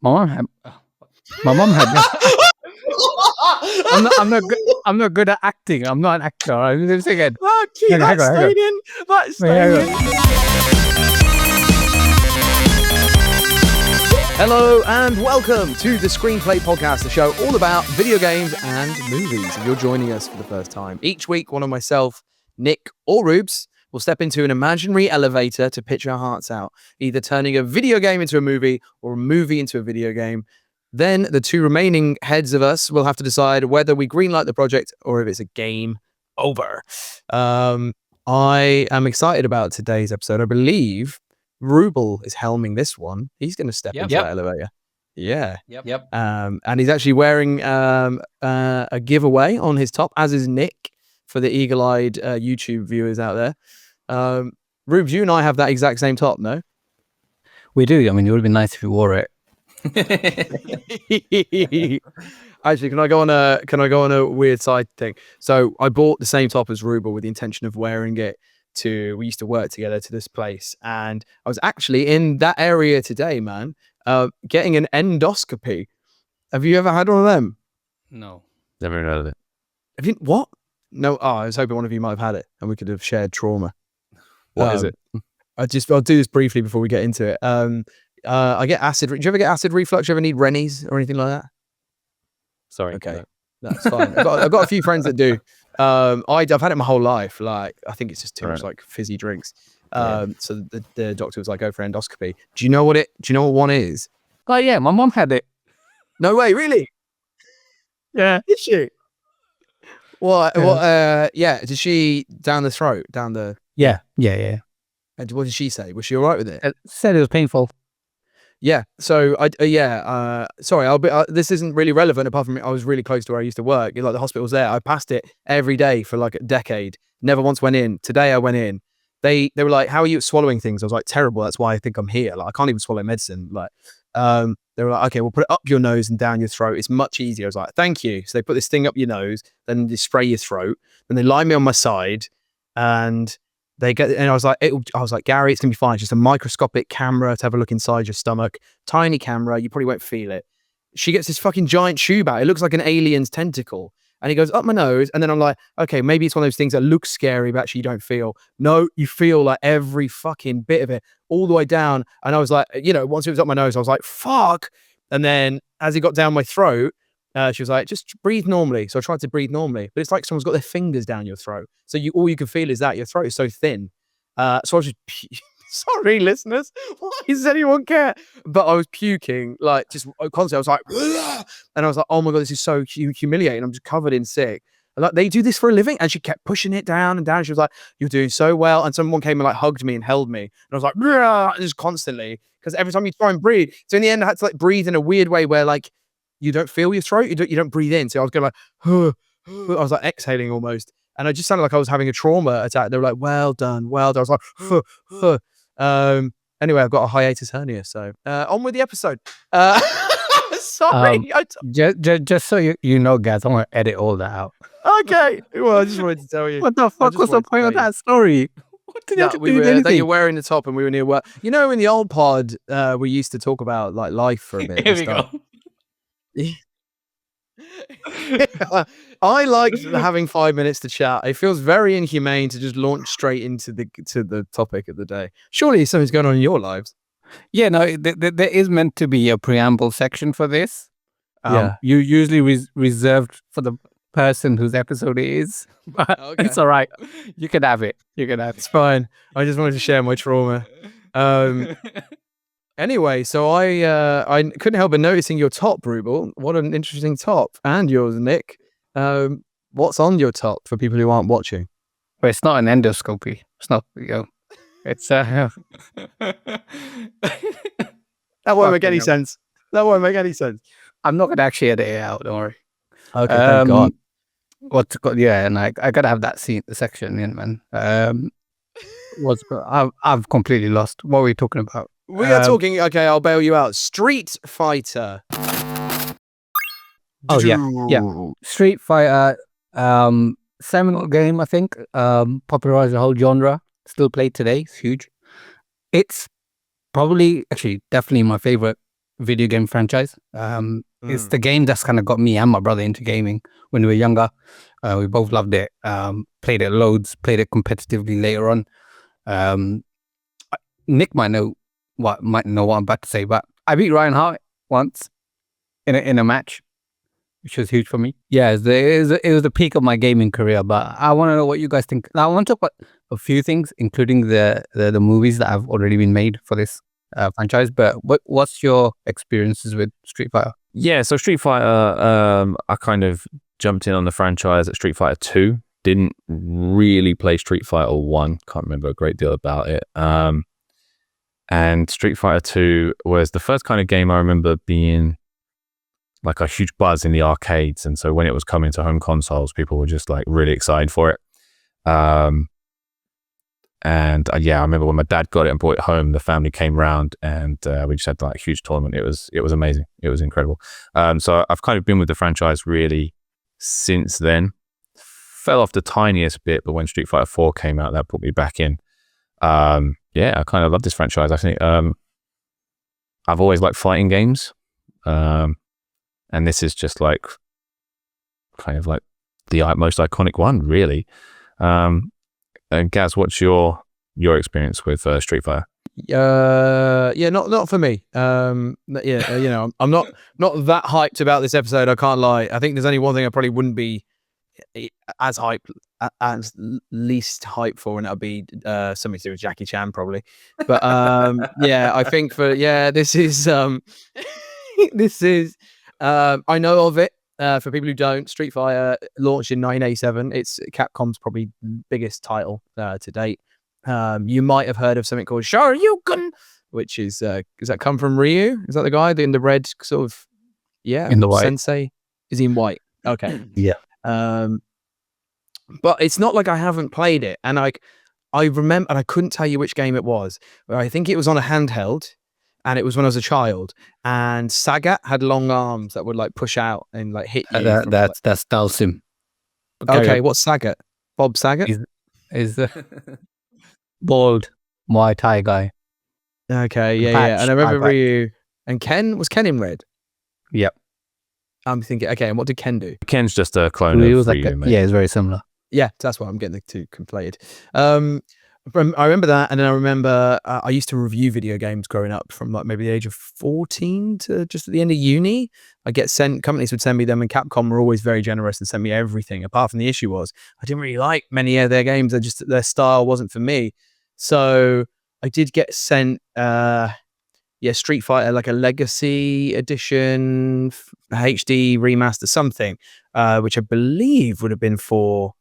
My mom had. My mom had. I'm not good at acting. I'm not an actor. I'm just again. Keep that staying in. That's staying in. Hello and welcome to the Screenplay Podcast, the show all about video games and movies. If you're joining us for the first time, each week one of myself, Nick or Rubes will step into an imaginary elevator to pitch our hearts out, either turning a video game into a movie or a movie into a video game. Then the two remaining heads of us will have to decide whether we greenlight the project or if it's a game over. I am excited about today's episode. I believe Rubel is helming this one. He's going to step into that elevator. Yeah. Yep. And he's actually wearing a giveaway on his top, as is Nick, for the eagle-eyed YouTube viewers out there. Rubes, you and I have that exact same top, no? We do. I mean, it would be nice if you wore it. Actually, can I go on a weird side thing? So I bought the same top as Rubel with the intention of wearing it we used to work together to this place, and I was actually in that area today, man, getting an endoscopy. Have you ever had one of them? No, Never heard of it. Have you? What? No. Oh, I was hoping one of you might have had it, and we could have shared trauma. What is it? I'll do this briefly before we get into it. I get acid. Do you ever get acid reflux? Do you ever need Rennies or anything like that? Sorry. Okay, that's fine. I've got a few friends that do. I've had it my whole life. Like, I think it's just too much like fizzy drinks. So the doctor was like, go for endoscopy. Do you know what one is? Oh yeah, my mom had it. No way, really? Yeah. Did she? What? Yeah. Did she down the throat? Yeah. And what did she say? Was she all right with it? Said it was painful. Yeah. So sorry, this isn't really relevant apart from I was really close to where I used to work. Like, the hospital's there. I passed it every day for like a decade. Never once went in. Today I went in. They were like, "How are you at swallowing things?" I was like, "Terrible. That's why I think I'm here. Like, I can't even swallow medicine." Like, they were like, "Okay, we'll put it up your nose and down your throat. It's much easier." I was like, "Thank you." So they put this thing up your nose, then they spray your throat, then they lie me on my side, and I was like, "Gary, it's gonna be fine. It's just a microscopic camera to have a look inside your stomach. Tiny camera. You probably won't feel it." She gets this fucking giant tube out. It looks like an alien's tentacle. And he goes up my nose. And then I'm like, okay, maybe it's one of those things that looks scary, but actually you don't feel. No, you feel like every fucking bit of it all the way down. And I was like, once it was up my nose, I was like, fuck. And then as it got down my throat, she was like, just breathe normally. So I tried to breathe normally, but it's like someone's got their fingers down your throat. So all you can feel is that your throat is so thin. So I was just, sorry, listeners, why does anyone care? But I was puking, like, just constantly. I was like, ugh! And I was like, oh my God, this is so humiliating. I'm just covered in sick. And like, they do this for a living. And she kept pushing it down and down. She was like, you're doing so well. And someone came and like hugged me and held me. And I was like, just constantly, because every time you try and breathe. So in the end, I had to like breathe in a weird way where like, you don't feel your throat. You don't breathe in. So I was going like, I was like exhaling almost. And I just sounded like I was having a trauma attack. They were like, well done. I was like, anyway, I've got a hiatus hernia. So on with the episode. Sorry. Just so you know, guys, I'm going to edit all that out. Okay. Well, I just wanted to tell you. What the fuck was the point of that story? What did you have to do with anything? That you're wearing the top and we were near work. In the old pod, we used to talk about like life for a bit. Here we go. I liked having 5 minutes to chat. It feels very inhumane to just launch straight into the topic of the day. Surely something's going on in your lives. Yeah, no, there is meant to be a preamble section for this. You usually reserved for the person whose episode it is, but It's all right. You can have it. It's fine. I just wanted to share my trauma. Anyway, so I couldn't help but noticing your top, Rubel. What an interesting top. And yours, Nick. What's on your top for people who aren't watching? Well, it's not an endoscopy. It's not, it's That won't make any sense. I'm not going to actually edit it out, don't worry. Okay, thank God. And I got to have that section in, man. I've completely lost. What were we talking about? We are talking, okay, I'll bail you out. Street Fighter. Oh, yeah. Street Fighter, seminal game, I think. Popularized the whole genre. Still played today. It's huge. It's probably, actually, definitely my favorite video game franchise. It's the game that's kind of got me and my brother into gaming when we were younger. We both loved it. Played it loads. Played it competitively later on. Nick might know what I'm about to say, but I beat Ryan Hart once in a match, which was huge for me. Yeah, it was the peak of my gaming career. But I want to know what you guys think. Now, I want to talk about a few things, including the movies that have already been made for this franchise. But what's your experiences with Street Fighter? Yeah, so Street Fighter, I kind of jumped in on the franchise at Street Fighter 2. Didn't really play Street Fighter 1. Can't remember a great deal about it. And Street Fighter 2 was the first kind of game I remember being like a huge buzz in the arcades. And so when it was coming to home consoles, people were just like really excited for it. And I remember when my dad got it and brought it home, the family came round and we just had like a huge tournament. It was amazing. It was incredible. So I've kind of been with the franchise really since then. Fell off the tiniest bit, but when Street Fighter 4 came out, that put me back in. I kind of love this franchise. I think I've always liked fighting games. And this is just like kind of like the most iconic one, really. And Gaz, what's your experience with Street Fighter? Not for me. I'm not that hyped about this episode. I can't lie. I think there's only one thing I probably wouldn't be as least hyped for, and that'll be something to do with Jackie Chan probably. But I think this is I know of it. For people who don't, Street Fighter launched in 1987. It's Capcom's probably biggest title to date. You might have heard of something called Shoryuken, which is does that come from Ryu? Is that the guy in the red sort of in the white sensei? Is he in white? Okay. Yeah. But it's not like I haven't played it, and I remember, and I couldn't tell you which game it was. But I think it was on a handheld. And it was when I was a child, and Sagat had long arms that would like push out and like hit you. That's Dalsim. Okay, what's Sagat? Bob Saget? Is the bald Muay Thai guy. Okay, yeah. And I remember Ryu and Ken. Was Ken in red? Yep. I'm thinking, okay, and what did Ken do? Ken's just a clone of Ryu, mate. Yeah, it's very similar. Yeah, that's why I'm getting the two conflated. I remember that, and then I remember I used to review video games growing up from like maybe the age of 14 to just at the end of uni. Companies would send me them, and Capcom were always very generous and sent me everything. Apart from the issue was I didn't really like many of their games. Their style wasn't for me. So I did get sent Street Fighter, like a Legacy Edition, HD remaster, something, which I believe would have been for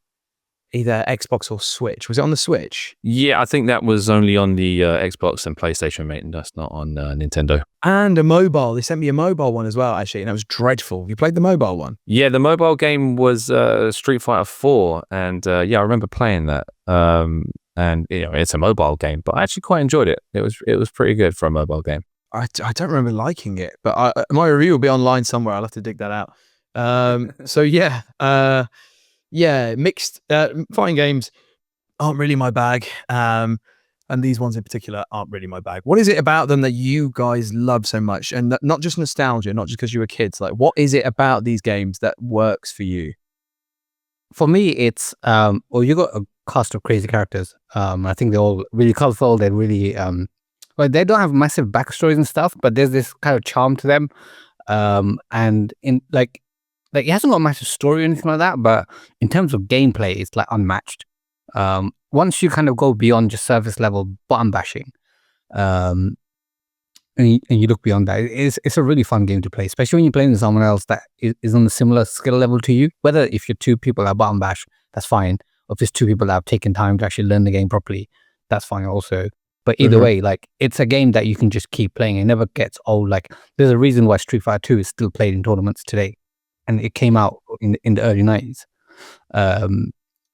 either Xbox or Switch. Was it on the Switch? Yeah, I think that was only on the Xbox and PlayStation, mate, and that's not on Nintendo. And a mobile. They sent me a mobile one as well, actually, and that was dreadful. Have you played the mobile one? Yeah, the mobile game was Street Fighter 4, and I remember playing that. And it's a mobile game, but I actually quite enjoyed it. It was pretty good for a mobile game. I don't remember liking it, but my review will be online somewhere. I'll have to dig that out. Mixed fighting games aren't really my bag, and these ones in particular aren't really my bag. What is it about them that you guys love so much, and not just nostalgia, not just because you were kids? Like, what is it about these games that works for you? For me, it's you got a cast of crazy characters. I think they're all really colorful. They're really they don't have massive backstories and stuff, but there's this kind of charm to them. And in like it hasn't got a massive story or anything like that, but in terms of gameplay, it's like unmatched. Once you kind of go beyond just surface level button bashing, and you look beyond that, it's a really fun game to play, especially when you're playing with someone else that is on a similar skill level to you. Whether if you're two people that button bash, that's fine. Or if there's two people that have taken time to actually learn the game properly, that's fine also. But either way, like, it's a game that you can just keep playing. It never gets old. Like, there's a reason why Street Fighter 2 is still played in tournaments today. And it came out in the early 90s.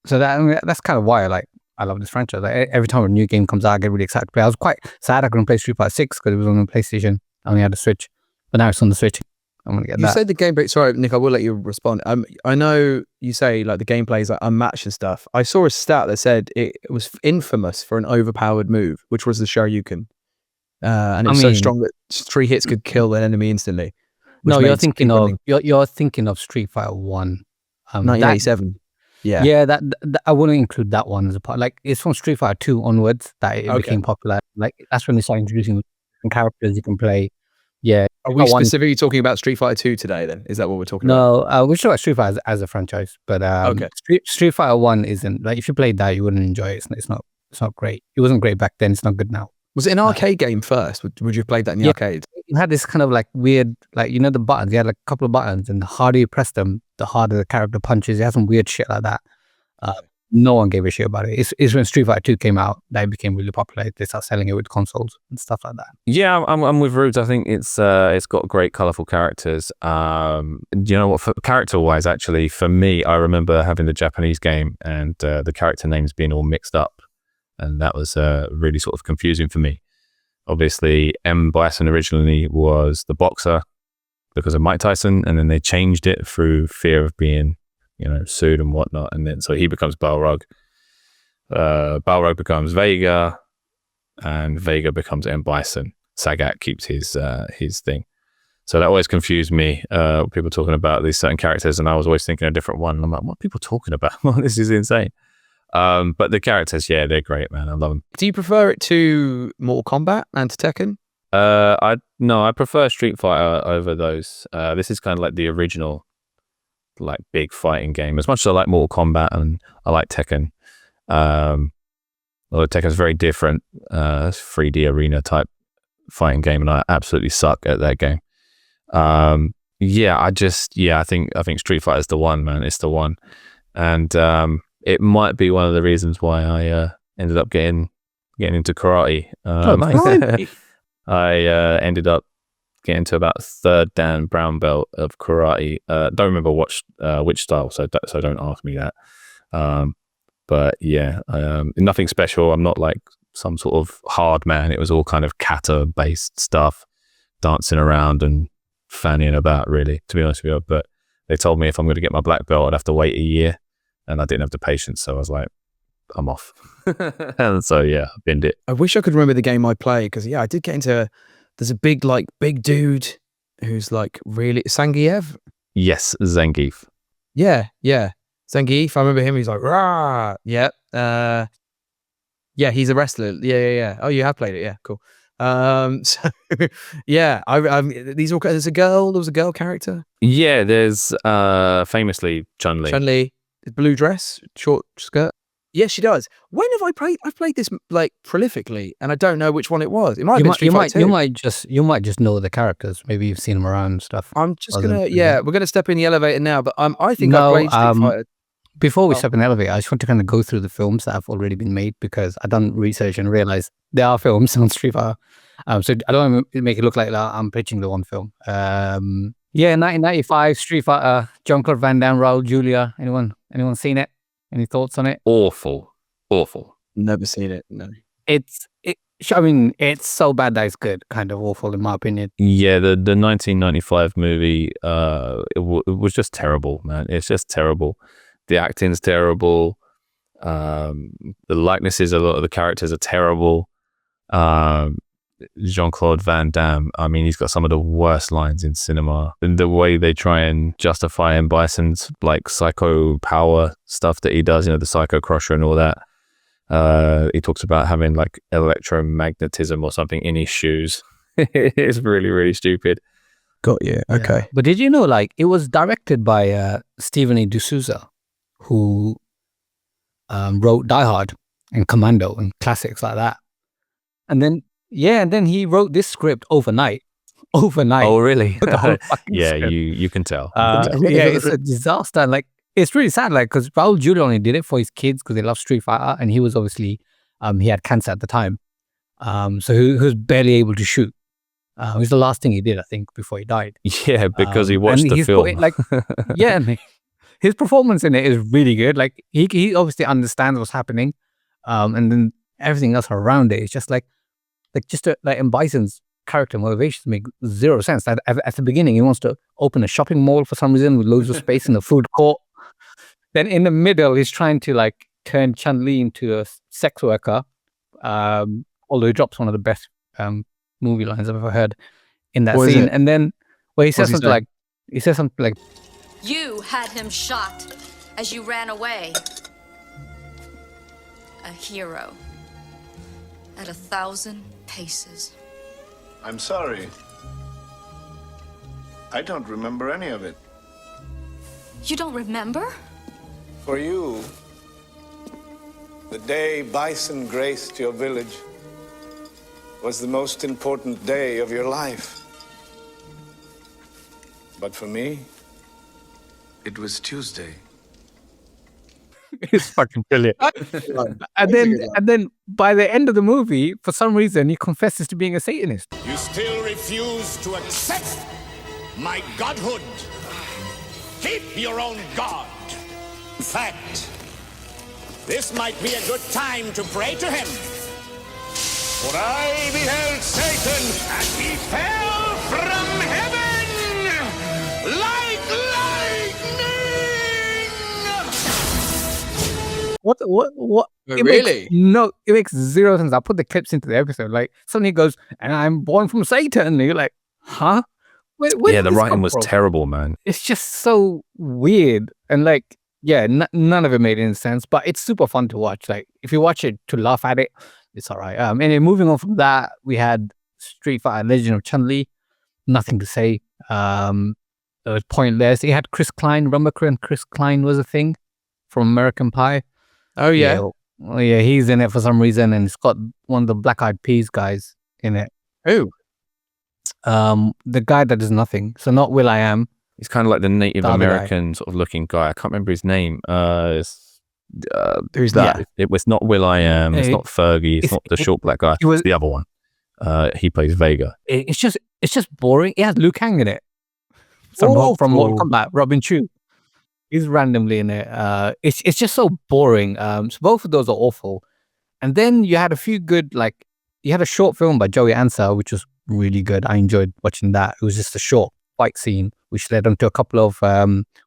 So that's kind of why I love this franchise. Like, every time a new game comes out, I get really excited to play. I was quite sad I couldn't play Street Fighter 6 because it was on the PlayStation. I only had a Switch. But now it's on the Switch. I'm going to get that. You said the gameplay... Sorry, Nick, I will let you respond. I know you say like the gameplay is like unmatched and stuff. I saw a stat that said it was infamous for an overpowered move, which was the Shoryuken. and it was so strong that 3 hits could kill an enemy instantly. No, you're thinking of Street Fighter 1. 1987. Yeah, that I wouldn't include that one as a part. Like, it's from Street Fighter 2 onwards that it became popular. Like, that's when they started introducing different characters you can play. Yeah. Are we specifically talking about Street Fighter 2 today then? Is that what we're talking about? No, we're talking about Street Fighter as a franchise. But Street Fighter 1 isn't, like, if you played that, you wouldn't enjoy it. It's not great. It wasn't great back then. It's not good now. Was it an arcade game first? Would you have played that in the arcade? It had this kind of like weird, like, you know, the buttons. You had like a couple of buttons, and the harder you press them, the harder the character punches. It had some weird shit like that. No one gave a shit about it. It's when Street Fighter 2 came out that it became really popular. They started selling it with consoles and stuff like that. Yeah, I'm with Rubes. I think it's got great, colourful characters. You know what? Character-wise, actually, for me, I remember having the Japanese game and the character names being all mixed up, and that was really sort of confusing for me. Obviously, M. Bison originally was the boxer because of Mike Tyson, and then they changed it through fear of being, you know, sued and whatnot, and then so he becomes Balrog. Balrog becomes Vega, and Vega becomes M. Bison. Sagat keeps his thing. So that always confused me. People talking about these certain characters, and I was always thinking a different one. And I'm like, what are people talking about? This is insane. But the characters, yeah, they're great, man. I love them. Do you prefer it to Mortal Kombat and to Tekken? I prefer Street Fighter over those. This is kind of like the original, like, big fighting game. As much as I like Mortal Kombat and I like Tekken, although Tekken's very different, 3D arena type fighting game, and I absolutely suck at that game. I think Street Fighter's the one, man. It's the one, and it might be one of the reasons why I ended up getting into karate. I ended up getting to about 3rd Dan brown belt of karate. Don't remember which style, so don't ask me that. But yeah, nothing special. I'm not like some sort of hard man. It was all kind of kata based stuff, dancing around and fannying about, really, to be honest with you. But they told me if I'm going to get my black belt, I'd have to wait a year, and I didn't have the patience, so I was like, I'm off. And so yeah, I binned it. I wish I could remember the game I played, because I did get into. There's a big dude who's like really Zangief. Yes, Zangief. Yeah, Zangief. I remember him. He's like, rah. Yeah, he's a wrestler. Yeah. Oh, you have played it. Yeah, cool. So yeah, these all. There's a girl. There was a girl character. Yeah, there's famously Chun-Li. Chun-Li, blue dress, short skirt. Yes, she does. When have I played? I've played this like prolifically, and I don't know which one it was. It might have been Street Fighter 2. You might just know the characters. Maybe you've seen them around and stuff. I'm just gonna. Yeah, we're gonna step in the elevator now. But I think I played Street Fighter. Before we step in the elevator, I just want to kind of go through the films that have already been made, because I've done research and realized there are films on Street Fighter. So I don't want to make it look like I'm pitching the one film. Yeah, 1995 Street Fighter, Jean-Claude Van Damme, Raul Julia. Anyone seen it? Any thoughts on it? Awful. Never seen it. No. It's so bad that it's good. Kind of awful, in my opinion. Yeah, the 1995 movie, it was just terrible, man. It's just terrible. The acting's terrible. The likenesses, a lot of the characters are terrible. Jean-Claude Van Damme, I mean, he's got some of the worst lines in cinema. And the way they try and justify M. Bison's like psycho power stuff that he does, the psycho crusher and all that. He talks about having like electromagnetism or something in his shoes. It's really, really stupid. Got you. Okay. Yeah. But did you know, like, it was directed by Stephen A. D'Souza, who wrote Die Hard and Commando and classics like that. And then he wrote this script overnight. Oh, really? Yeah, script. you can tell. Yeah, it's a disaster. Like, it's really sad, like, because Raul Julia only did it for his kids because they love Street Fighter, and he was obviously, he had cancer at the time. So he was barely able to shoot. It was the last thing he did, I think, before he died. Yeah, because he watched the film. His performance in it is really good. Like, he obviously understands what's happening. And then everything else around it is just like M. Bison's character motivations make zero sense. At the beginning, he wants to open a shopping mall for some reason with loads of space in the food court. Then in the middle, he's trying to like turn Chun-Li into a sex worker. Although he drops one of the best movie lines I've ever heard in that What is scene. it? And then where he says What's he something saying? like, You had him shot as you ran away. A hero. At 1,000 paces. I'm sorry. I don't remember any of it. You don't remember? For you, the day bison graced your village was the most important day of your life. But for me, it was Tuesday. it's fucking brilliant. and then by the end of the movie, for some reason, he confesses to being a Satanist. You still refuse to accept my godhood. Keep your own god. In fact, this might be a good time to pray to him. For I beheld Satan, and he fell from heaven like lightning. What? Oh, It really? It makes zero sense. I'll put the clips into the episode. Like, suddenly he goes, and I'm born from Satan. And you're like, huh? Where Yeah, did the this writing come was from? terrible, man. It's just so weird. And like, yeah, none of it made any sense, but it's super fun to watch. Like, if you watch it to laugh at it, it's all right. And then moving on from that, we had Street Fighter Legend of Chun-Li. Nothing to say. It was pointless. It had Chris Klein. Remember when Chris Klein was a thing from American Pie? Oh yeah. Oh, yeah, he's in it for some reason, and it's got one of the Black Eyed Peas guys in it. Who? The guy that does nothing. So not Will I Am. He's kind of like the Native The other guy. American sort of looking guy. I can't remember his name. Who's that? Yeah. It was not Will I Am. It's It- not Fergie. It's not the short black guy. it was- It's the other one. He plays Vega. It's just boring. It has Liu Kang in it. From Mortal Kombat, Robin Chu. He's randomly in it. It's just so boring. So both of those are awful. And then you had a few good, like, you had a short film by Joey Ansah, which was really good. I enjoyed watching that. It was just a short fight scene, which led on to a couple of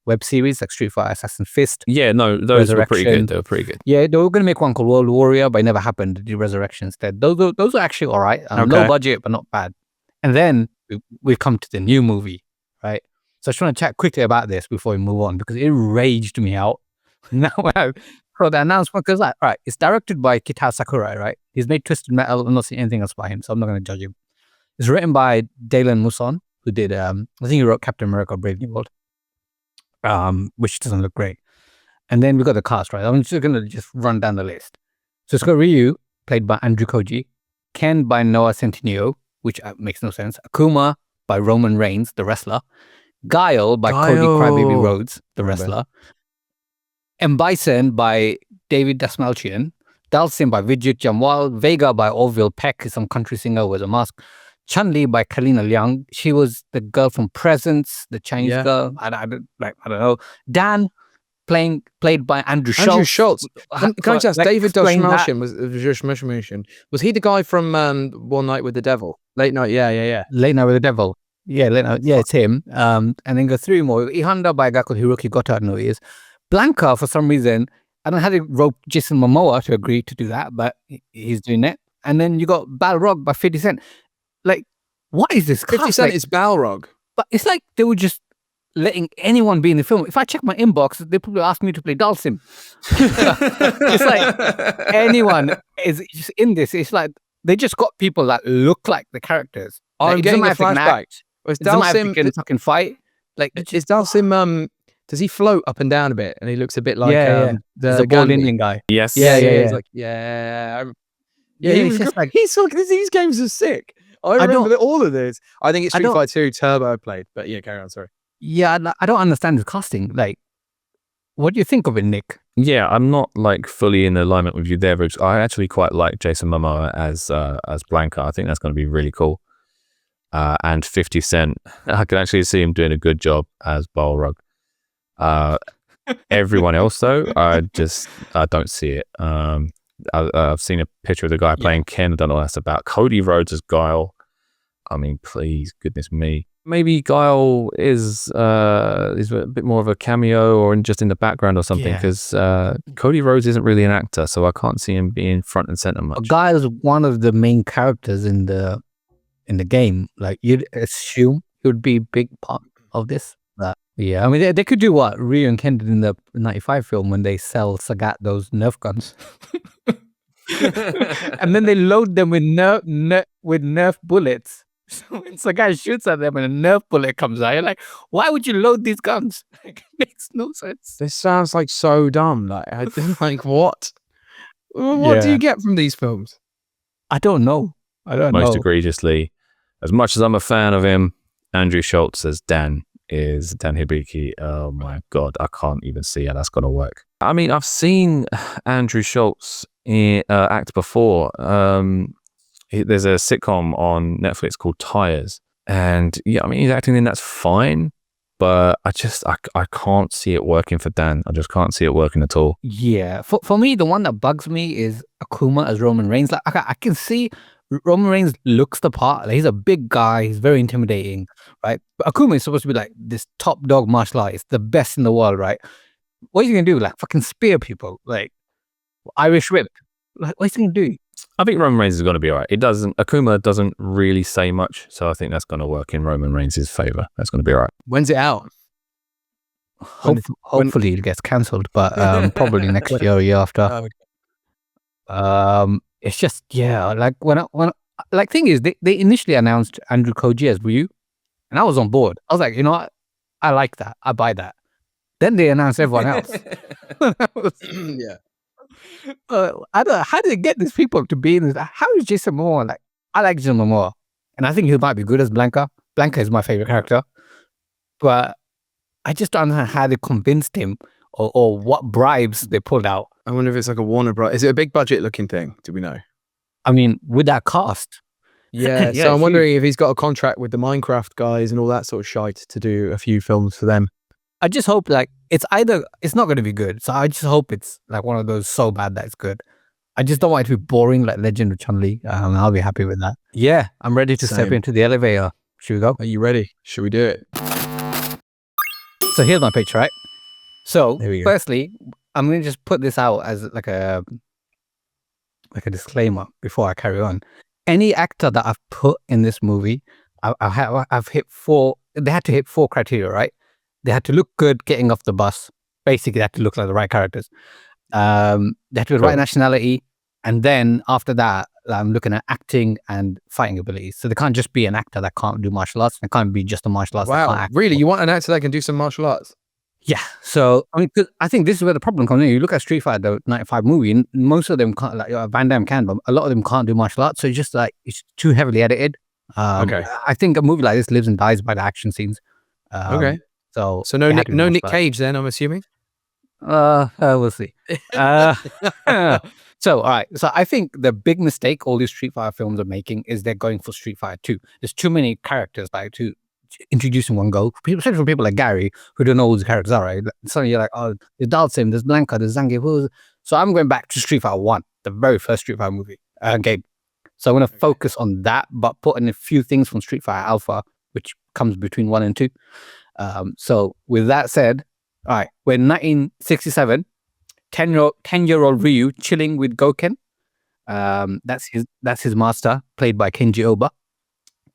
web series like Street Fighter Assassin Fist. Yeah, no, those were pretty Resurrection. good. They were pretty good. Yeah, they were going to make one called World Warrior, but it never happened. They did Resurrection instead. Those are actually all right. Low Okay. budget, but not bad. And then we come to the new movie, right? So I just want to chat quickly about this before we move on, because it raged me out. Now for the announcement, because all right, it's directed by Kitao Sakurai, right? He's made Twisted Metal. I'm not seeing anything else by him, so I'm not going to judge him. It's written by Dalen Muson, who did, I think he wrote Captain America: Brave New World, which doesn't look great. And then we got the cast, right? I'm just going to just run down the list. So it's got Ryu, played by Andrew Koji, Ken by Noah Centineo, which makes no sense, Akuma by Roman Reigns, the wrestler, Guile by Cody Guile. Crybaby Rhodes, the wrestler, M. Bison by David Dasmalchian, Dalsim by Vijay Jamwal, Vega by Orville Peck, some country singer with a mask, Chun-Li by Kalina Liang. She was the girl from Presence, the Chinese Yeah. girl. I don't know. Dan, played by Andrew Schultz. Andrew Schultz. Can I just ask, David explain that. Dashmalshin was he the guy from One Night with the Devil? Late Night, yeah. Late Night with the Devil. Yeah, Late Night. Yeah, it's him. And then go three more. Ihanda by a guy called Hiroki Goto, I don't know who he is. Blanca, for some reason, I don't know how to rope Jason Momoa to agree to do that, but he's doing it. And then you got Balrog by 50 Cent. Like, what is this 50 cast? Cent Like, is Balrog. but it's like they were just letting anyone be in the film. If I check my inbox, they probably ask me to play Dalsim. It's like anyone is just in this. It's like they just got people that look like the characters. Like, I'm it getting a doesn't matter if they can flashback. act, Was it doesn't matter if they Dalsim, can fucking fight. Like, is Dalsim, does he float up and down a bit? And he looks a bit like yeah. the The bald Gandhi? Indian guy. Yes. Yeah. Yeah. He's like, yeah. Yeah, he it's was just like- these games are sick. I don't- remember all of this. I think it's I Street don't- Fighter 2 Turbo played, but yeah, carry on. Sorry. Yeah, I don't understand the casting. Like, what do you think of it, Nick? Yeah, I'm not like fully in alignment with you there, Rubes. I actually quite like Jason Momoa as Blanca. I think that's going to be really cool. And 50 Cent, I can actually see him doing a good job as Balrog. Everyone else, though, I don't see it. I've seen a picture of the guy playing Ken. I don't know what that's about. Cody Rhodes as Guile. I mean, please, goodness me. Maybe Guile is a bit more of a cameo or just in the background or something, Yeah. because Cody Rhodes isn't really an actor, so I can't see him being front and center much. Guy is one of the main characters in in the game, like you'd assume it would be a big part of this. But yeah, I mean, they could do what Ryu and Ken did in the 95 film when they sell Sagat those Nerf guns. And then they load them with Nerf bullets. So when Sagat shoots at them and a Nerf bullet comes out, you're like, why would you load these guns? Like, it makes no sense. This sounds like so dumb. Like, like what? What do you get from these films? I don't know. Most egregiously, as much as I'm a fan of him, Andrew Schultz as Dan Hibiki. Oh my God, I can't even see how that's going to work. I mean, I've seen Andrew Schultz act before. There's a sitcom on Netflix called Tires, and yeah, I mean, he's acting in that's fine, but I can't see it working for Dan. I just can't see it working at all. Yeah, for me, the one that bugs me is Akuma as Roman Reigns. Like, I can see Roman Reigns looks the part. Like, he's a big guy. He's very intimidating, right? But Akuma is supposed to be like this top dog martial artist, the best in the world, right? What are you gonna do? Like, fucking spear people? Like, Irish whip? Like, what's he gonna do? I think Roman Reigns is going to be all right. Akuma doesn't really say much, so I think that's going to work in Roman Reigns' favor. That's going to be all right. When's it out? Hopefully it gets cancelled, but probably next year or year after. It's just, yeah, like like thing is, they initially announced Andrew Koji as Ryu, and I was on board. I was like, you know what, I like that, I buy that. Then they announced everyone else. Yeah. How did they get these people to be in this? How is Jason Momoa like? I like Jason Momoa, and I think he might be good as Blanca. Blanca is my favorite character, but I just don't know how they convinced him or what bribes they pulled out. I wonder if it's like a Warner Bros. Is it a big budget looking thing? Do we know? I mean, with that cast. Yeah, so I'm wondering if he's got a contract with the Minecraft guys and all that sort of shite to do a few films for them. I just hope like it's not going to be good. So I just hope it's like one of those so bad that it's good. I just don't want it to be boring like Legend of Chun-Li. I'll be happy with that. Yeah, I'm ready to step into the elevator. Should we go? Are you ready? Should we do it? So here's my pitch, right? So firstly, I'm going to just put this out as like a disclaimer before I carry on. Any actor that I've put in this movie, I've hit they had to hit 4 criteria, right? They had to look good getting off the bus. Basically, they had to look like the right characters. They had to be the right nationality. And then after that, I'm looking at acting and fighting abilities. So they can't just be an actor that can't do martial arts. They can't be just a martial artist. Wow, really? You want an actor that can do some martial arts? Yeah. So, I mean, I think this is where the problem comes in. You look at Street Fighter, the 95 movie, and most of them can't, like Van Damme can, but a lot of them can't do martial arts. So it's just like, it's too heavily edited. Okay. I think a movie like this lives and dies by the action scenes. Okay. So no Nick Cage then, I'm assuming? We'll see. So, all right. So I think the big mistake all these Street Fighter films are making is they're going for Street Fighter 2. There's too many characters like to introduce in one go. Especially for people like Gary who don't know who the characters are, right? Suddenly you're like, oh, there's Dalsim, there's Blanca, there's Zangief. So I'm going back to Street Fighter 1, the very first Street Fighter movie game. So I'm going to focus on that, but put in a few things from Street Fighter Alpha, which comes between 1 and 2. So with that said, all right, we're in 1967, 10-year-old Ryu chilling with Goken. That's his master, played by Kenji Oba.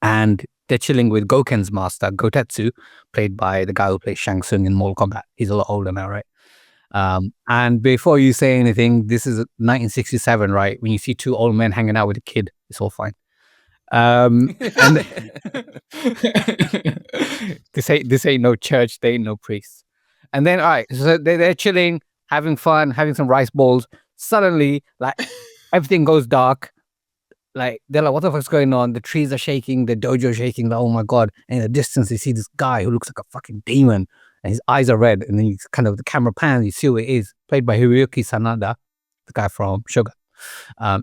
And they're chilling with Goken's master, Gotetsu, played by the guy who plays Shang Tsung in Mortal Kombat. He's a lot older now, right? And before you say anything, this is 1967, right? When you see 2 old men hanging out with a kid, it's all fine. And this ain't no church, they ain't no priest. And then, all right, so they're chilling, having fun, having some rice balls. Suddenly, like, everything goes dark. Like, they're like, what the fuck's going on? The trees are shaking, the dojo shaking. Like, oh my God. And in the distance, they see this guy who looks like a fucking demon. And his eyes are red. And then he's kind of, the camera pans, you see who it is. Played by Hiroyuki Sanada, the guy from Shogun.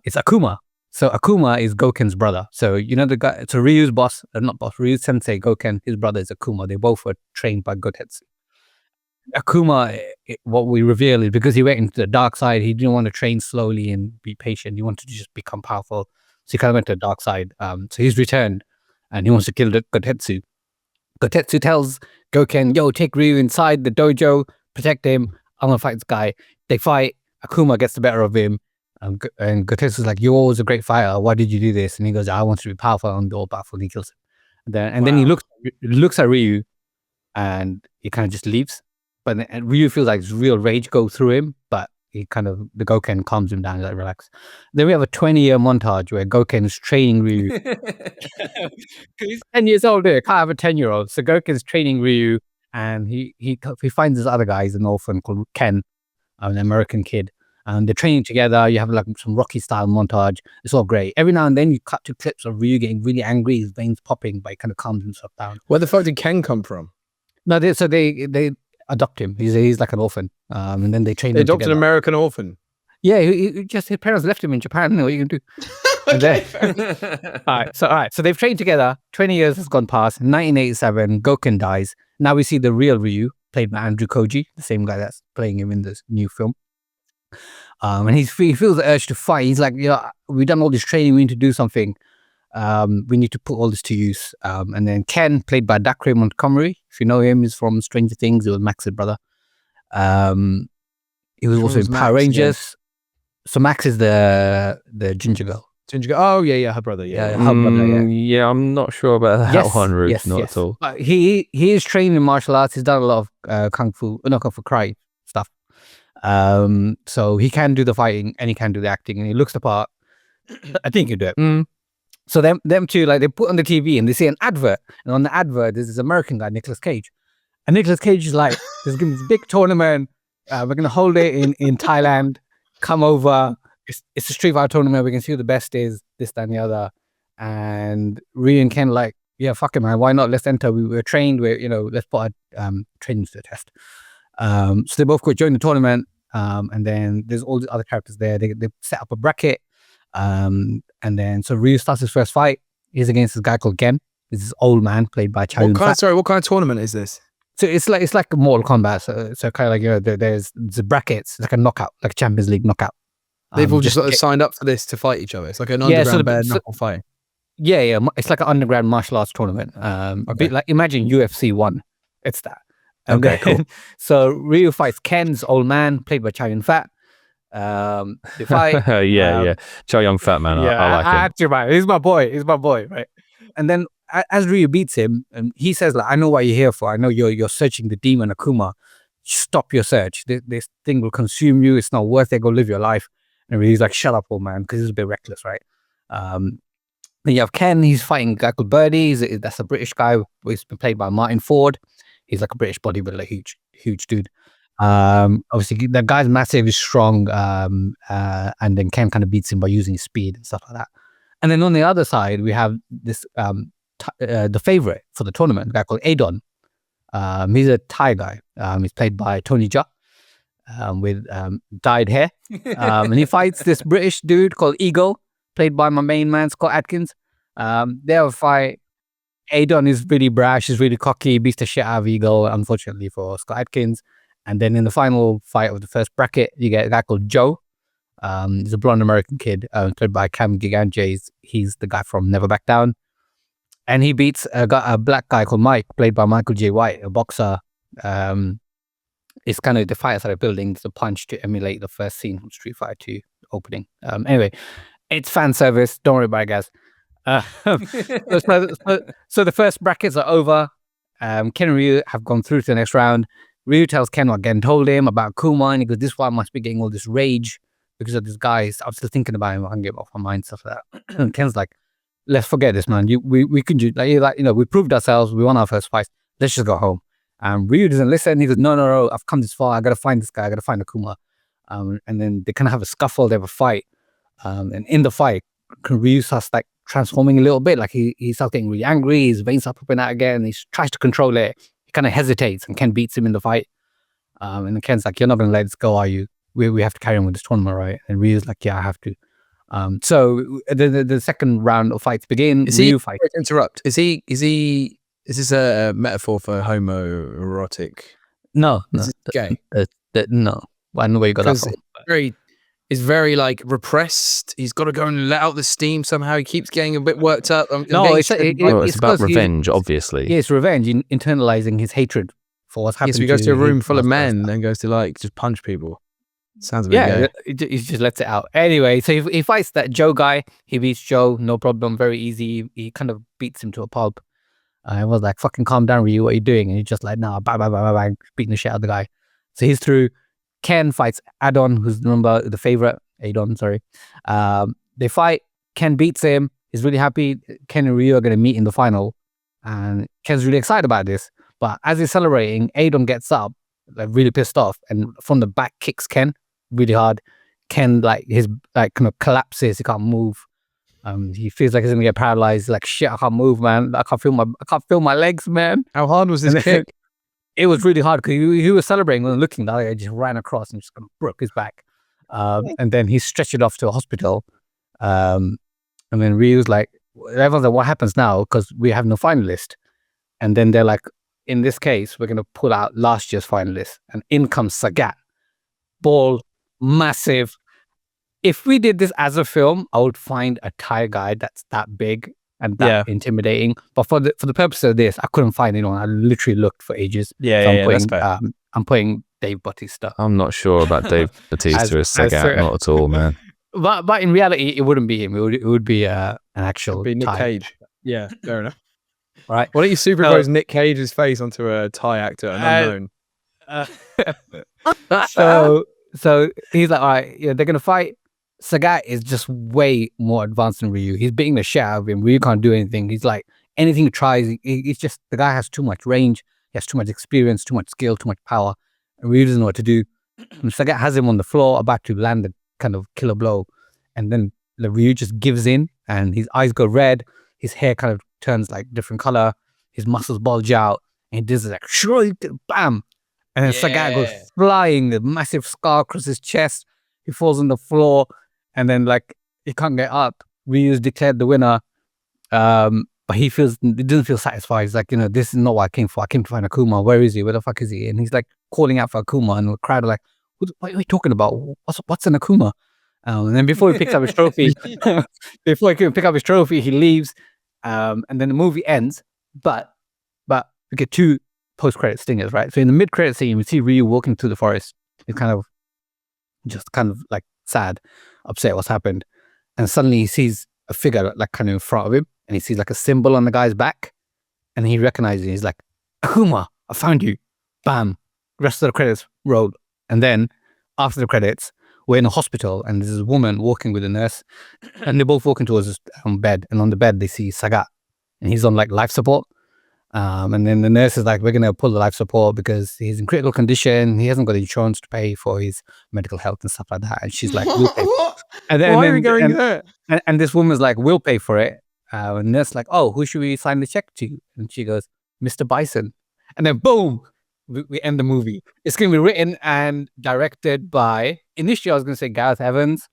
It's Akuma. So Akuma is Goken's brother. So, you know, the guy, so Ryu's boss, not boss, Ryu's sensei, Goken, his brother is Akuma. They both were trained by Gotetsu. Akuma, what we reveal is because he went into the dark side, he didn't want to train slowly and be patient. He wanted to just become powerful. So he kind of went to the dark side. So he's returned and he wants to kill Gotetsu. Gotetsu tells Goken, yo, take Ryu inside the dojo, protect him. I'm going to fight this guy. They fight. Akuma gets the better of him. And Gotetsu's like, you're always a great fighter. Why did you do this? And he goes, I want to be powerful. I'm all powerful. And he kills him. Then he looks at Ryu, and he kind of just leaves. But then Ryu feels like real rage go through him, but the Goken calms him down. He's like, relax. Then we have a 20-year montage where Goken is training Ryu. He's 10 years old. Can't have a 10-year-old. So Goken's training Ryu, and he finds this other guy. He's an orphan called Ken, an American kid. And they're training together. You have like some Rocky style montage. It's all great. Every now and then you cut to clips of Ryu getting really angry, his veins popping, but he kind of calms himself down. Where the fuck did Ken come from? No, they adopt him. He's like an orphan. And then they train him together. They adopt an American orphan? Yeah, he just his parents left him in Japan. What are you going to do? Okay. All right. So they've trained together. 20 years has gone past. 1987, Goken dies. Now we see the real Ryu, played by Andrew Koji, the same guy that's playing him in this new film. And he feels the urge to fight. He's like, we've done all this training. We need to do something. We need to put all this to use. And then Ken, played by Dacre Montgomery, if you know him, he's from Stranger Things. He was Max's brother. He was also in Power Rangers. So Max is the ginger girl. Ginger girl. Oh yeah, her brother. Yeah, her brother. Yeah, I'm not sure about that one, Ruth. Not at all. But he is trained in martial arts. He's done a lot of kung fu karate stuff. So he can do the fighting and he can do the acting, and he looks the part. I think he can do it. So them two, like, they put on the TV and they see an advert, and on the advert there's this American guy, Nicolas Cage, and Nicolas Cage is like, "There's gonna be this big tournament. We're gonna hold it in Thailand. Come over. It's a street fight tournament. We can see who the best is. This, that, and the other." And Ryu and Ken like, "Yeah, fuck it, man. Why not? Let's enter. We're trained. Let's put our trainings to the test." So they both go join the tournament. And then there's all the other characters there. They set up a bracket. And then so Ryu starts his first fight. He's against this guy called Gen. This is old man played by Chow Yun-fat. What kind of tournament is this? So it's like a Mortal Kombat. So kind of like, there's the brackets. It's like a knockout, like a Champions League knockout. They've all just signed up for this to fight each other. It's like an underground bare knuckle fight. Yeah. It's like an underground martial arts tournament. A bit like, imagine UFC 1. It's that. Okay, cool. So Ryu fights Ken's old man, played by Chow Yun-fat. They fight. yeah. Chow Yun-fat, man. I like him. Actually, man, he's my boy, right? And then as Ryu beats him, he says, like, "I know what you're here for. I know you're searching the demon Akuma. Stop your search. This thing will consume you. It's not worth it. Go live your life." And Ryu's like, "Shut up, old man," because he's a bit reckless, right? Then you have Ken. He's fighting a guy called Birdie. That's a British guy. He's been played by Martin Ford. He's like a British bodybuilder, like huge dude. Obviously the guy's massive, he's strong, and then Ken kind of beats him by using his speed and stuff like that. And then on the other side, we have this the favorite for the tournament, a guy called Adon. He's a Thai guy. He's played by Tony Jaa, with dyed hair. And he fights this British dude called Eagle, played by my main man, Scott Adkins. They have a fight. Adon is really brash, he's really cocky, beats the shit out of Eagle, unfortunately for Scott Adkins. And then in the final fight of the first bracket, you get a guy called Joe. He's a blonde American kid, played by Cam Gigante. He's the guy from Never Back Down. And he beats a black guy called Mike, played by Michael J. White, a boxer. It's kind of the fight started building the punch to emulate the first scene from Street Fighter 2 opening. Anyway, it's fan service. Don't worry about it, guys. So the first brackets are over. Ken and Ryu have gone through to the next round. Ryu tells Ken what Gen told him about Kuma, and he goes, "This is why I must be getting all this rage because of this guy. I'm still thinking about him. I can get him off my mind," stuff like that. And Ken's like, "Let's forget this, man. We can do we proved ourselves. We won our first fight. Let's just go home." And Ryu doesn't listen. He goes, No. I've come this far. I gotta find this guy. I gotta find Akuma. And then they kind of have a scuffle. They have a fight. And in the fight, Ryu starts like transforming a little bit. Like he starts getting really angry. His veins are popping out again. He tries to control it. He kind of hesitates, and Ken beats him in the fight. And then Ken's like, "You're not gonna let this go, are you? We have to carry on with this tournament, right?" And Ryu's like, "Yeah, I have to." So the second round of fights begin. Ryu fight. Interrupt. Is this a metaphor for homoerotic? No. Is it gay? No. I don't know where you got that from. He's very like repressed. He's got to go and let out the steam somehow. He keeps getting a bit worked up. It's about revenge, obviously. Yeah, it's revenge. Internalizing his hatred for what's happened. So he goes to a room full of men and goes to like just punch people. Sounds a bit gay. He just lets it out. Anyway, so he fights that Joe guy. He beats Joe, no problem, very easy. He kind of beats him to a pulp. I was like, fucking calm down, Ryu, what are you doing? And he's just like, nah, bang, bang, bang, bang, bang, beating the shit out of the guy. So he's through. Ken fights Adon, who's, remember, the favorite. Adon, sorry. They fight. Ken beats him. He's really happy. Ken and Ryu are going to meet in the final. And Ken's really excited about this. But as he's celebrating, Adon gets up, like really pissed off, and from the back kicks Ken really hard. Ken, like, his like kind of collapses. He can't move. He feels like he's gonna get paralyzed. Like, shit, I can't move, man. I can't feel my legs, man. How hard was this kick? It was really hard because he was celebrating and looking. The other guy just ran across and just kind of broke his back. And then he stretched it off to a hospital. And then Ryu's like, everyone's like, what happens now? Because we have no finalist. And then they're like, in this case, we're gonna pull out last year's finalist. And in comes Sagat, bald, massive. If we did this as a film, I would find a Thai guy that's that big and that intimidating. But for the purpose of this, I couldn't find anyone. I literally looked for ages. That's fair. I'm putting Dave Bautista. I'm not sure about Dave Bautista as Sagat, not at all, man. But in reality, it wouldn't be him. It would be an actual It'd be Nick Thai. Cage. Yeah, fair enough. Right. Why don't you superimpose Nick Cage's face onto a Thai actor, an unknown? So he's like, all right, yeah, they're gonna fight. Sagat is just way more advanced than Ryu. He's beating the shit out of him. Ryu can't do anything. He's like, anything he tries, he's just, the guy has too much range. He has too much experience, too much skill, too much power. And Ryu doesn't know what to do. And Sagat has him on the floor, about to land a kind of killer blow. And then Ryu just gives in and his eyes go red. His hair kind of turns like different color. His muscles bulge out. And he does it like, Shoryuken, bam. And then Sagat goes flying, the massive scar across his chest. He falls on the floor. And then, like, he can't get up. Ryu's declared the winner. But he doesn't feel satisfied. He's like, this is not what I came for. I came to find Akuma. Where is he? Where the fuck is he? And he's like calling out for Akuma. And the crowd are like, what are you talking about? What's an Akuma? And then before he picks up his trophy, he leaves. And then the movie ends. But we get two post-credit stingers, right? So in the mid-credit scene, we see Ryu walking through the forest. He's kind of like sad, upset what's happened. And suddenly he sees a figure like kind of in front of him. And he sees like a symbol on the guy's back. And he recognizes it. He's like, Akuma, I found you. Bam. Rest of the credits rolled. And then after the credits, we're in a hospital and there's a woman walking with a nurse. And they're both walking towards this bed. And on the bed, they see Sagat. And he's on like life support. And then the nurse is like, we're going to pull the life support because he's in critical condition. He hasn't got insurance to pay for his medical health and stuff like that. And she's like, we'll pay. And then, Why are we going there? And this woman's like, we'll pay for it. And the nurse like, oh, who should we sign the check to? And she goes, Mr. Bison. And then boom, we end the movie. It's going to be written and directed by, initially I was going to say Gareth Evans,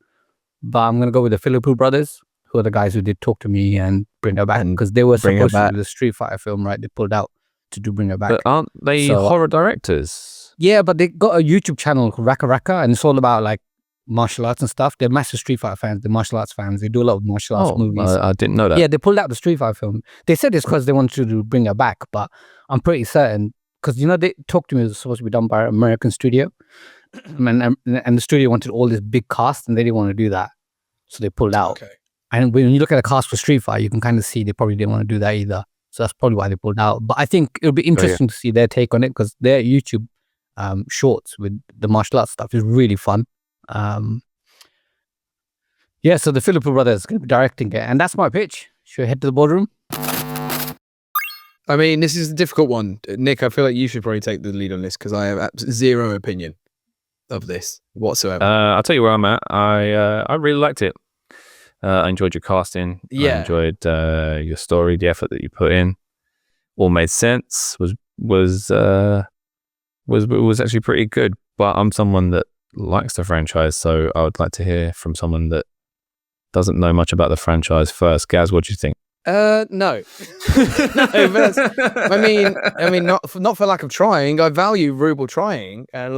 but I'm going to go with the Philippou brothers, who are the guys who did Talk to Me and Bring Her Back, because they were supposed to do the Street Fighter film, right? They pulled out to do Bring Her Back. But aren't they horror directors? Yeah, but they got a YouTube channel called Raka Raka, and it's all about like martial arts and stuff. They're massive Street Fighter fans. They're martial arts fans. They do a lot of martial arts movies. I didn't know that. Yeah, they pulled out the Street Fighter film. They said it's because they wanted to Bring Her Back, but I'm pretty certain, because they Talk to Me was supposed to be done by an American studio, and the studio wanted all this big cast, and they didn't want to do that, so they pulled out. Okay. And when you look at the cast for Street Fighter, you can kind of see they probably didn't want to do that either. So that's probably why they pulled out. But I think it'll be interesting to see their take on it, because their YouTube shorts with the martial arts stuff is really fun. Yeah, so the Philippou brothers are going to be directing it. And that's my pitch. Should we head to the boardroom? I mean, this is a difficult one. Nick, I feel like you should probably take the lead on this because I have zero opinion of this whatsoever. I'll tell you where I'm at. I really liked it. I enjoyed your casting. Yeah. I enjoyed your story, the effort that you put in. All made sense. Was actually pretty good. But I'm someone that likes the franchise, so I would like to hear from someone that doesn't know much about the franchise first. Gaz, what do you think? No. No, but I mean, not for lack of trying. I value Ruble trying, and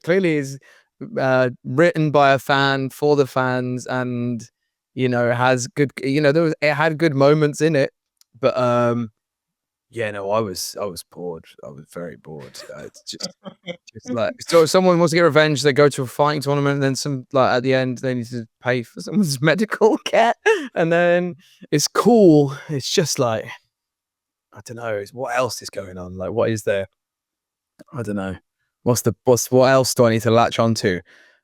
clearly is written by a fan for the fans, and has good. It had good moments in it, but Yeah, no, I was bored. I was very bored. It's just like, so if someone wants to get revenge, they go to a fighting tournament, and then some, like, at the end they need to pay for someone's medical care, and then it's cool. It's just like, I don't know. What else is going on? Like, what is there? I don't know. What else do I need to latch onto?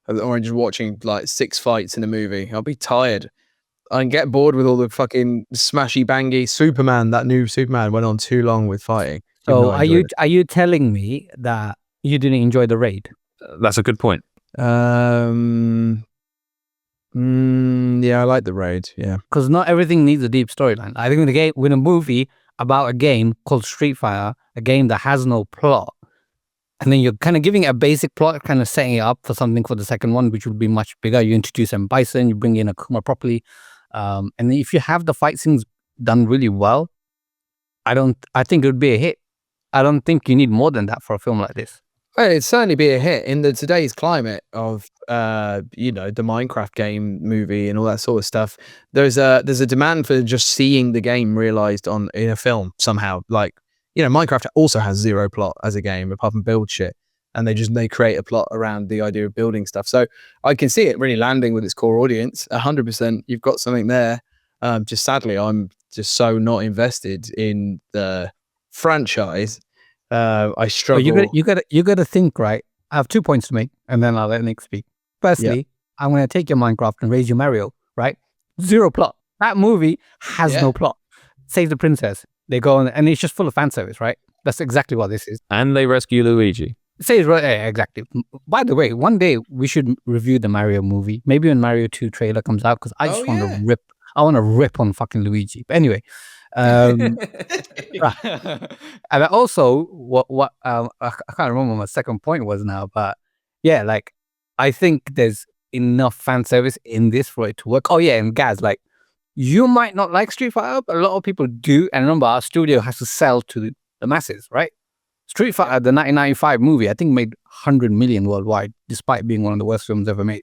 Or just watching like 6 fights in a movie. I'll be tired. I can get bored with all the fucking smashy bangy Superman. That new Superman went on too long with fighting. So are you telling me that you didn't enjoy the raid? That's a good point. Yeah, I like the raid. Yeah, because not everything needs a deep storyline. I think with a movie about a game called Street Fighter, a game that has no plot, and then you're kind of giving it a basic plot, kind of setting it up for something for the second one, which would be much bigger. You introduce M. Bison, you bring in Akuma properly, and if you have the fight scenes done really well, I think it would be a hit. I don't think you need more than that for a film like this. Well, it'd certainly be a hit in today's climate of the Minecraft game movie and all that sort of stuff. There's a demand for just seeing the game realized in a film somehow. Like, Minecraft also has zero plot as a game apart from build shit, and they create a plot around the idea of building stuff. So I can see it really landing with its core audience. 100%, you've got something there. Just sadly, I'm just so not invested in the franchise. I struggle. Well, you got to think, right? I have 2 points to make, and then I'll let Nick speak. Firstly, I'm going to take your Minecraft and raise your Mario, right? Zero plot. That movie has no plot. Save the princess. They go on, and it's just full of fan service, right? That's exactly what this is. And they rescue Luigi. Exactly. By the way, one day we should review the Mario movie. Maybe when Mario 2 trailer comes out, because I just want to rip. I want to rip on fucking Luigi. But anyway, and also what I can't remember what my second point was now, but yeah, like I think there's enough fan service in this for it to work. Oh yeah, and Gaz, like, you might not like Street Fighter, but a lot of people do. And remember, our studio has to sell to the masses, right? Street Fighter, the 1995 movie, I think made 100 million worldwide, despite being one of the worst films ever made.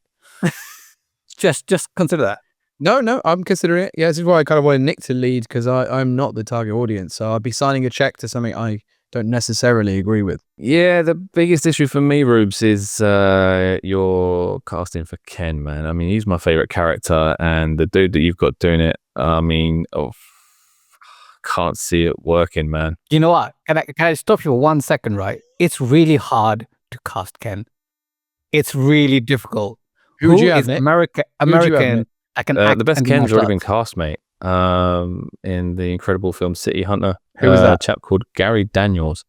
just consider that. No, I'm considering it. Yeah, this is why I kind of wanted Nick to lead, because I'm not the target audience. So I'd be signing a check to something I don't necessarily agree with. Yeah, the biggest issue for me, Rubes, is your casting for Ken, man. I mean, he's my favorite character, and the dude that you've got doing it, I mean, can't see it working, man. You know what? Can I stop you for 1 second, right? It's really hard to cast Ken. It's really difficult. Who would you have, Nick? American. I can act. The best Ken's already been cast, mate. In the incredible film City Hunter. Who was that? A chap called Gary Daniels.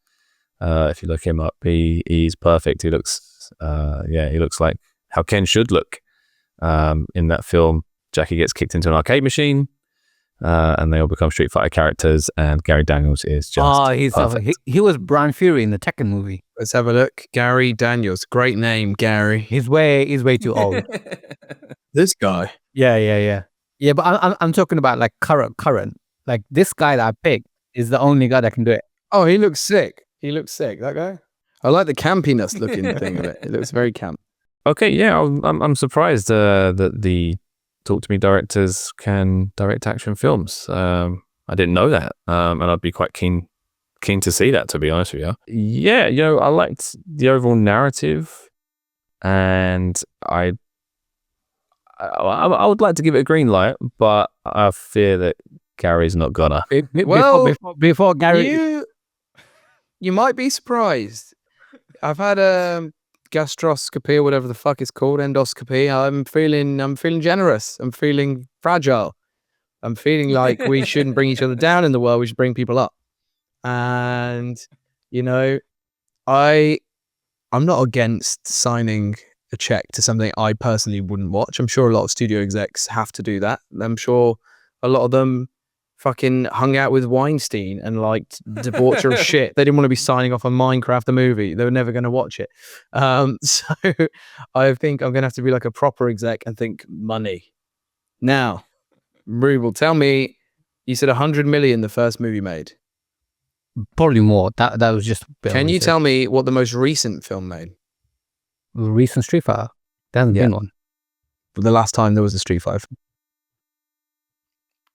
If you look him up, he's perfect. He looks like how Ken should look. In that film, Jackie gets kicked into an arcade machine, and they all become Street Fighter characters. And Gary Daniels is just perfect. He was Brian Fury in the Tekken movie. Let's have a look. Gary Daniels, great name, Gary. He's way too old. This guy. Yeah. Yeah, but I'm talking about like current. Like this guy that I picked is the only guy that can do it. Oh, he looks sick. That guy. I like the campiness looking thing of it. It looks very camp. Okay, yeah, I'm surprised that the Talk to Me directors can direct action films. I didn't know that, and I'd be quite keen to see that, to be honest with you. Yeah, I liked the overall narrative, and I would like to give it a green light, but I fear that Gary's not gonna. Before Gary, you might be surprised. I've had a gastroscopy or whatever the fuck it's called, endoscopy. I'm feeling generous. I'm feeling fragile. I'm feeling like we shouldn't bring each other down in the world. We should bring people up. And I'm not against signing a check to something I personally wouldn't watch. I'm sure a lot of studio execs have to do that. I'm sure a lot of them fucking hung out with Weinstein and liked debaucherous shit. They didn't want to be signing off on Minecraft the movie. They were never going to watch it. So I think I'm going to have to be like a proper exec and think money. Now, Rubel, tell me, you said 100 million the first movie made. Probably more. That was just. Can you tell me what the most recent film made? Recent Street Fighter? There hasn't been one. The last time there was a Street Fighter film.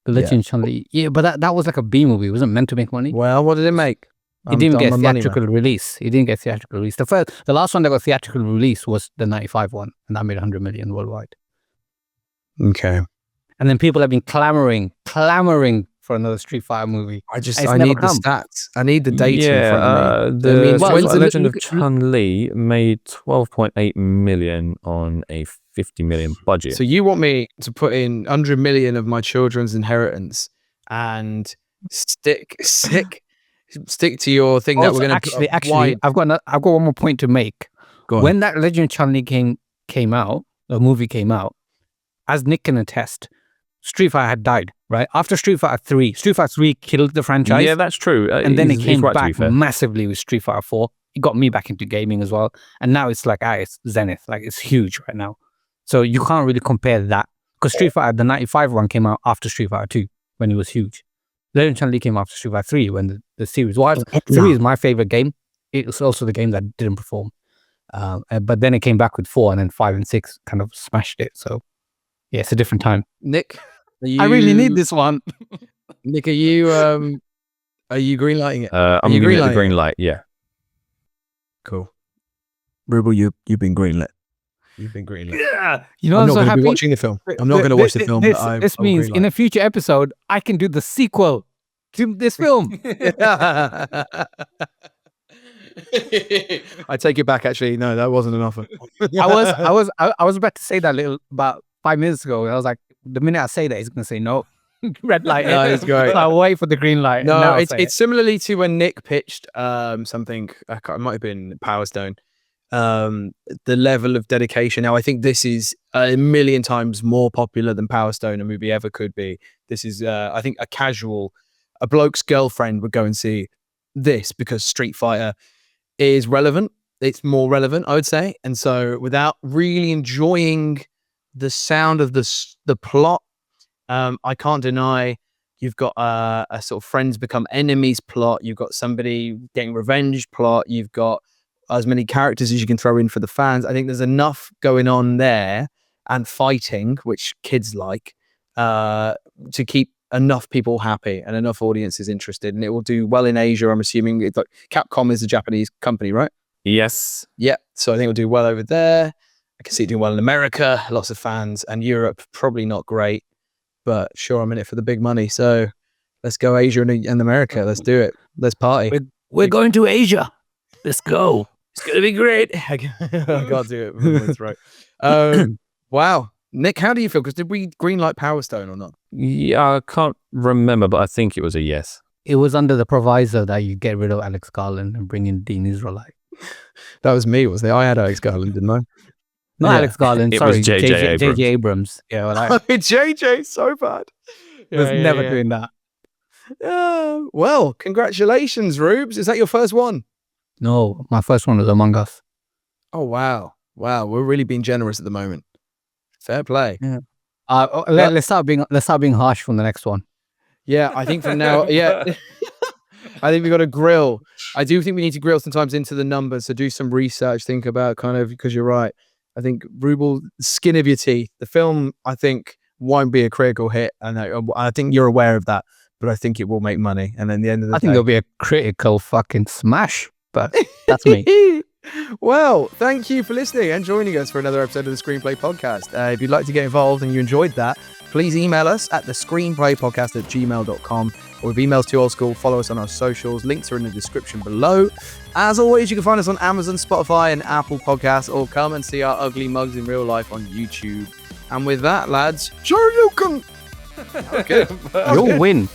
The Legend of Chun-Li. Yeah, but that was like a B movie. It wasn't meant to make money. Well, what did it make? It didn't get theatrical release. It didn't get theatrical release. The last one that got theatrical release was the 95 one, and that made 100 million worldwide. Okay. And then people have been clamoring for another Street Fighter movie. I need the stats. I need the data in front of me. The Legend of Chun-Li made 12.8 million on a 50 million budget. So you want me to put in 100 million of my children's inheritance and stick to your thing that we're going to actually I've got one more point to make. Go on. When that Legend of Chun-Li came out, the movie came out, as Nick can attest, Street Fighter had died, right? After Street Fighter 3 killed the franchise. Yeah, that's true. And then it came back massively with Street Fighter 4. It got me back into gaming as well. And now it's like, it's zenith. Like, it's huge right now. So you can't really compare that. Because Street Fighter, the 95 one came out after Street Fighter 2, when it was huge. Legend of Chun-Li came after Street Fighter 3, when the series was. 3 is my favorite game. It was also the game that didn't perform. But then it came back with 4, and then 5 and 6 kind of smashed it. So, yeah, it's a different time. Nick? I really need this one. Nick, are you greenlighting it? I'm giving it the green light, yeah. Cool. Ruble, you've been greenlit. You've been greenlit. Yeah. I'm not going to be watching the film. I'm not going to watch the film. This means in a future episode, I can do the sequel to this film. I take it back, actually. No, that wasn't an offer. I was about to say that about 5 minutes ago. I was like, the minute I say that, he's going to say no. Red light. No, it's great. So I wait for the green light. No, it's similarly to when Nick pitched something. It might have been Power Stone. The level of dedication. Now, I think this is a million times more popular than Power Stone a movie ever could be. This is, I think, a bloke's girlfriend would go and see this because Street Fighter is relevant. It's more relevant, I would say. And so, without really enjoying the sound of the plot, I can't deny you've got a sort of friends become enemies plot. You've got somebody getting revenge plot. You've got as many characters as you can throw in for the fans. I think there's enough going on there and fighting, which kids like, to keep enough people happy and enough audiences interested. And it will do well in Asia. I'm assuming it's like Capcom is a Japanese company, right? Yes. Yeah. So I think it'll do well over there. I can see it doing well in America, lots of fans, and Europe, probably not great, but sure, I'm in it for the big money. So let's go Asia and America. Let's do it. Let's party. We're going to Asia. Let's go. It's going to be great. I can't do it. That's right. Wow. Nick, how do you feel? Because did we greenlight Power Stone or not? Yeah, I can't remember, but I think it was a yes. It was under the proviso that you get rid of Alex Garland and bring in Dean Israelite. That was me, wasn't it? I had Alex Garland, didn't I? Not Alex Garland, sorry. Was J.J. Abrams. Yeah, well, JJ, so bad. Was never doing that. Well, congratulations, Rubes. Is that your first one? No, my first one was Among Us. Oh, wow. Wow, we're really being generous at the moment. Fair play. Yeah. Let's start being harsh from the next one. Yeah, I think from now, yeah. I think we've got to grill. I do think we need to grill sometimes into the numbers. So do some research, think about kind of, because you're right. I think Ruble, skin of your teeth. The film, I think, won't be a critical hit. And I think you're aware of that, but I think it will make money. And then the end of the day, I think it'll be a critical fucking smash, but that's me. Well, thank you for listening and joining us for another episode of the Screenplay Podcast. If you'd like to get involved and you enjoyed that, please email us at thescreenplaypodcast@gmail.com, or if emails too old school, follow us on our socials. Links are in the description below. As always, you can find us on Amazon, Spotify, and Apple Podcasts, or come and see our ugly mugs in real life on YouTube. And with that, lads, Shoryuken! Okay. You'll win.